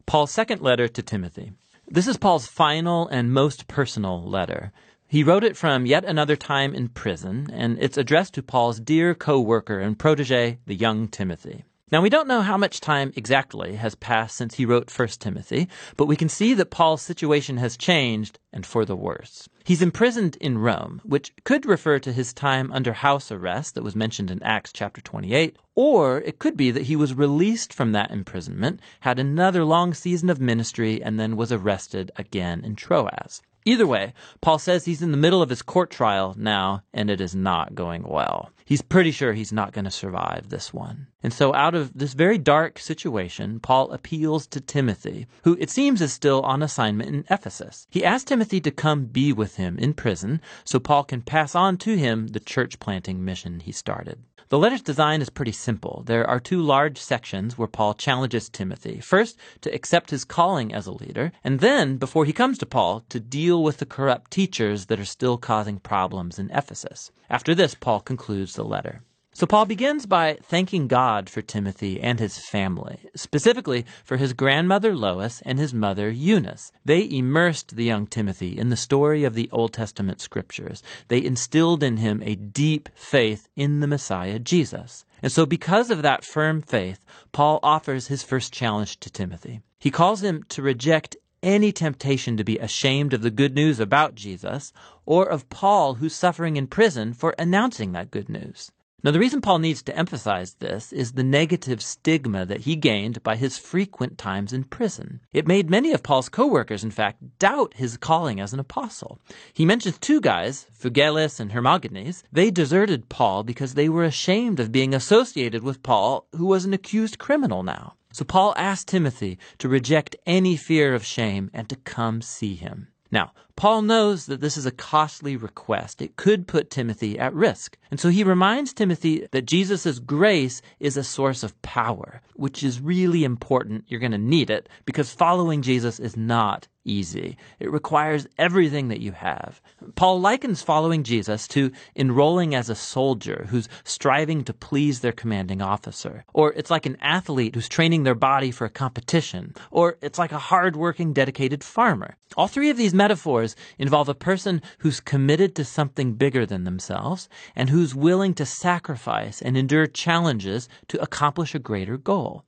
Paul's second letter to Timothy. This is Paul's final and most personal letter. He wrote it from yet another time in prison, and it's addressed to Paul's dear co-worker and protege, the young Timothy. Now, we don't know how much time exactly has passed since he wrote 1 Timothy, but we can see that Paul's situation has changed, and for the worse. He's imprisoned in Rome, which could refer to his time under house arrest that was mentioned in Acts chapter 28, or it could be that he was released from that imprisonment, had another long season of ministry, and then was arrested again in Troas. Either way, Paul says he's in the middle of his court trial now, and it is not going well. He's pretty sure he's not going to survive this one. And so out of this very dark situation, Paul appeals to Timothy, who it seems is still on assignment in Ephesus. He asks Timothy to come be with him in prison so Paul can pass on to him the church planting mission he started. The letter's design is pretty simple. There are two large sections where Paul challenges Timothy. First, to accept his calling as a leader, and then, before he comes to Paul, to deal with the corrupt teachers that are still causing problems in Ephesus. After this, Paul concludes the letter. So Paul begins by thanking God for Timothy and his family, specifically for his grandmother Lois and his mother Eunice. They immersed the young Timothy in the story of the Old Testament scriptures. They instilled in him a deep faith in the Messiah, Jesus. And so because of that firm faith, Paul offers his first challenge to Timothy. He calls him to reject any temptation to be ashamed of the good news about Jesus or of Paul, who's suffering in prison for announcing that good news. Now, the reason Paul needs to emphasize this is the negative stigma that he gained by his frequent times in prison. It made many of Paul's co-workers, in fact, doubt his calling as an apostle. He mentions two guys, Phygellus and Hermogenes. They deserted Paul because they were ashamed of being associated with Paul, who was an accused criminal now. So Paul asked Timothy to reject any fear of shame and to come see him. Now, Paul knows that this is a costly request. It could put Timothy at risk. And so he reminds Timothy that Jesus' grace is a source of power, which is really important. You're going to need it because following Jesus is not easy. It requires everything that you have. Paul likens following Jesus to enrolling as a soldier who's striving to please their commanding officer. Or it's like an athlete who's training their body for a competition. Or it's like a hard-working, dedicated farmer. All three of these metaphors involve a person who's committed to something bigger than themselves and who's willing to sacrifice and endure challenges to accomplish a greater goal.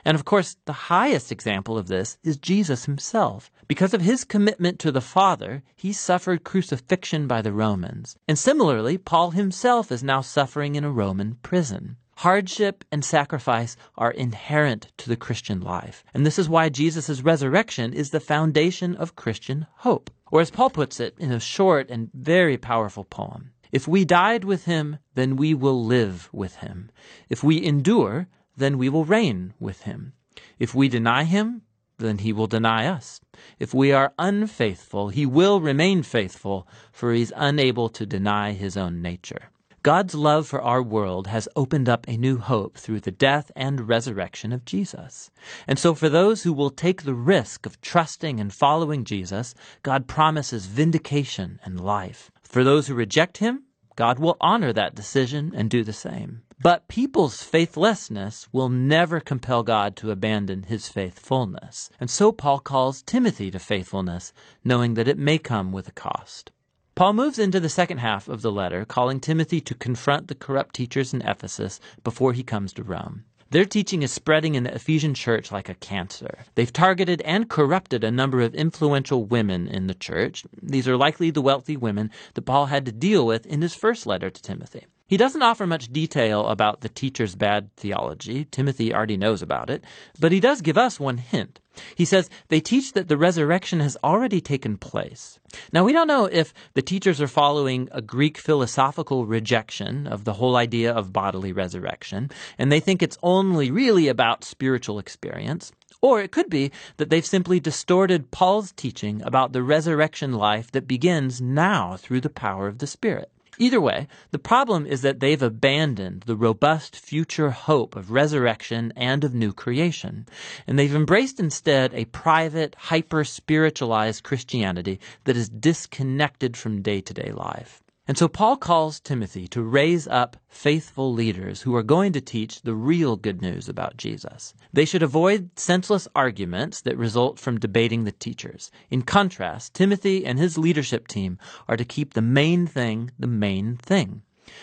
And of course, the highest example of this is Jesus himself. Because of his commitment to the Father, he suffered crucifixion by the Romans. And similarly, Paul himself is now suffering in a Roman prison. Hardship and sacrifice are inherent to the Christian life. And this is why Jesus' resurrection is the foundation of Christian hope. Or as Paul puts it in a short and very powerful poem, if we died with him, then we will live with him. If we endure, then we will reign with him. If we deny him, then he will deny us. If we are unfaithful, he will remain faithful, for he's unable to deny his own nature. God's love for our world has opened up a new hope through the death and resurrection of Jesus. And so for those who will take the risk of trusting and following Jesus, God promises vindication and life. For those who reject him, God will honor that decision and do the same. But people's faithlessness will never compel God to abandon his faithfulness. And so Paul calls Timothy to faithfulness, knowing that it may come with a cost. Paul moves into the second half of the letter, calling Timothy to confront the corrupt teachers in Ephesus before he comes to Rome. Their teaching is spreading in the Ephesian church like a cancer. They've targeted and corrupted a number of influential women in the church. These are likely the wealthy women that Paul had to deal with in his first letter to Timothy. He doesn't offer much detail about the teacher's bad theology. Timothy already knows about it. But he does give us one hint. He says they teach that the resurrection has already taken place. Now, we don't know if the teachers are following a Greek philosophical rejection of the whole idea of bodily resurrection, and they think it's only really about spiritual experience. Or it could be that they've simply distorted Paul's teaching about the resurrection life that begins now through the power of the Spirit. Either way, the problem is that they've abandoned the robust future hope of resurrection and of new creation. And they've embraced instead a private, hyper-spiritualized Christianity that is disconnected from day-to-day life. And so Paul calls Timothy to raise up faithful leaders who are going to teach the real good news about Jesus. They should avoid senseless arguments that result from debating the teachers. In contrast, Timothy and his leadership team are to keep the main thing the main thing.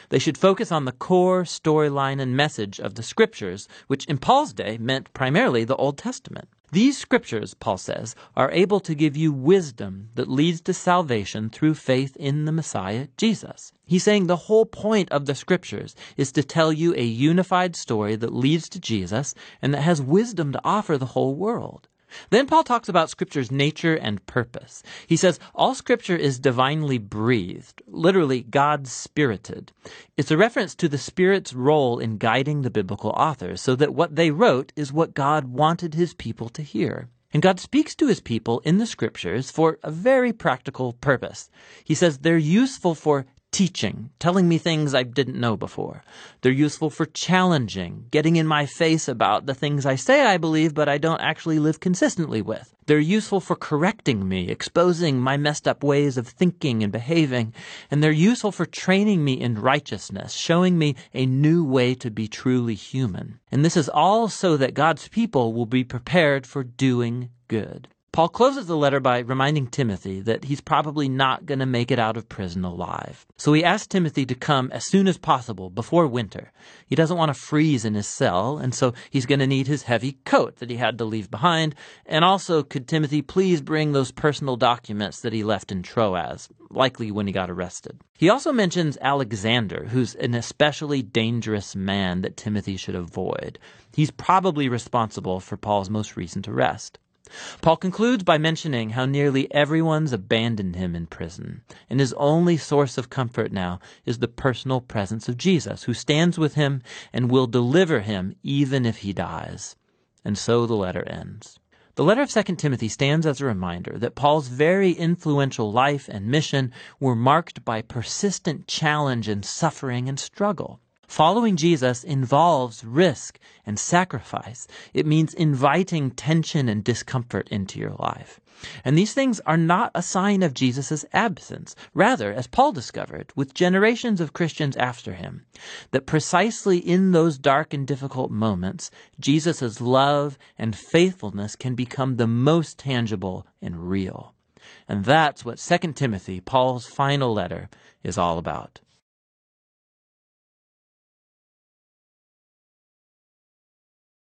They should focus on the core storyline and message of the Scriptures, which in Paul's day meant primarily the Old Testament. These Scriptures, Paul says, are able to give you wisdom that leads to salvation through faith in the Messiah, Jesus. He's saying the whole point of the Scriptures is to tell you a unified story that leads to Jesus and that has wisdom to offer the whole world. Then Paul talks about Scripture's nature and purpose. He says all Scripture is divinely breathed, literally God-spirited. It's a reference to the Spirit's role in guiding the biblical authors so that what they wrote is what God wanted his people to hear. And God speaks to his people in the Scriptures for a very practical purpose. He says they're useful for teaching, telling me things I didn't know before. They're useful for challenging, getting in my face about the things I say I believe but I don't actually live consistently with. They're useful for correcting me, exposing my messed up ways of thinking and behaving. And they're useful for training me in righteousness, showing me a new way to be truly human. And this is all so that God's people will be prepared for doing good. Paul closes the letter by reminding Timothy that he's probably not going to make it out of prison alive. So he asks Timothy to come as soon as possible, before winter. He doesn't want to freeze in his cell, and so he's going to need his heavy coat that he had to leave behind. And also, could Timothy please bring those personal documents that he left in Troas, likely when he got arrested. He also mentions Alexander, who's an especially dangerous man that Timothy should avoid. He's probably responsible for Paul's most recent arrest. Paul concludes by mentioning how nearly everyone's abandoned him in prison, and his only source of comfort now is the personal presence of Jesus, who stands with him and will deliver him even if he dies. And so the letter ends. The letter of 2 Timothy stands as a reminder that Paul's very influential life and mission were marked by persistent challenge and suffering and struggle. Following Jesus involves risk and sacrifice. It means inviting tension and discomfort into your life. And these things are not a sign of Jesus' absence. Rather, as Paul discovered with generations of Christians after him, that precisely in those dark and difficult moments, Jesus' love and faithfulness can become the most tangible and real. And that's what 2 Timothy, Paul's final letter, is all about.